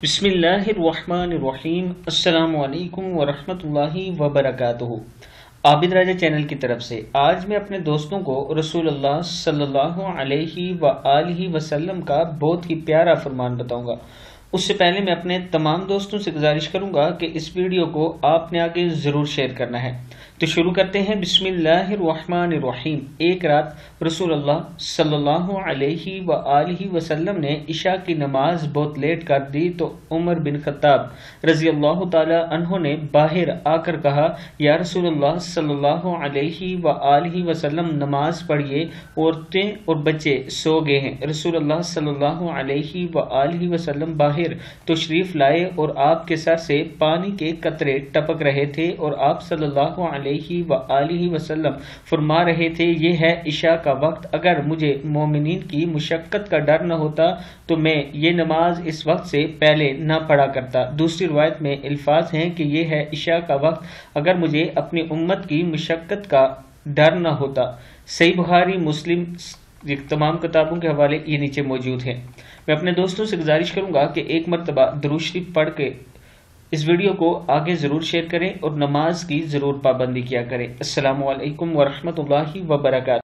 بسم اللہ الرحمن الرحیم۔ السلام علیکم ورحمۃ اللہ وبرکاتہ۔ عابد راجہ چینل کی طرف سے آج میں اپنے دوستوں کو رسول اللہ صلی اللہ علیہ وآلہ وسلم کا بہت ہی پیارا فرمان بتاؤں گا۔ اس سے پہلے میں اپنے تمام دوستوں سے گزارش کروں گا کہ اس ویڈیو کو آپ نے آگے ضرور شیئر کرنا ہے۔ تو شروع کرتے ہیں۔ بسم اللہ الرحمن الرحیم۔ ایک رات رسول اللہ صلی اللہ علیہ وآلہ وسلم نے عشاء کی نماز بہت لیٹ کر دی تو عمر بن خطاب رضی اللہ تعالی عنہ نے باہر آ کر کہا، یا رسول اللہ صلی اللہ علیہ وآلہ وسلم نماز پڑھیے، عورتیں اور بچے سو گئے ہیں۔ رسول اللہ صلی اللہ علیہ وآلہ وسلم باہر تشریف لائے اور آپ کے سر سے پانی کے قطرے ٹپک رہے تھے اور آپ صلی اللہ علیہ وآلہ وسلم فرما رہے تھے، یہ ہے عشاء کا وقت، اگر مجھے مومنین کی مشقت کا ڈر نہ ہوتا تو میں یہ نماز اس وقت سے پہلے نہ پڑھا کرتا۔ دوسری روایت میں الفاظ ہیں کہ یہ ہے عشاء کا وقت، اگر مجھے اپنی امت کی مشقت کا ڈر نہ ہوتا۔ صحیح بخاری، مسلم، تمام کتابوں کے حوالے یہ نیچے موجود ہیں۔ میں اپنے دوستوں سے گزارش کروں گا کہ ایک مرتبہ درود شریف پڑھ کے اس ویڈیو کو آگے ضرور شیئر کریں اور نماز کی ضرور پابندی کیا کریں۔ السلام علیکم ورحمۃ اللہ وبرکاتہ۔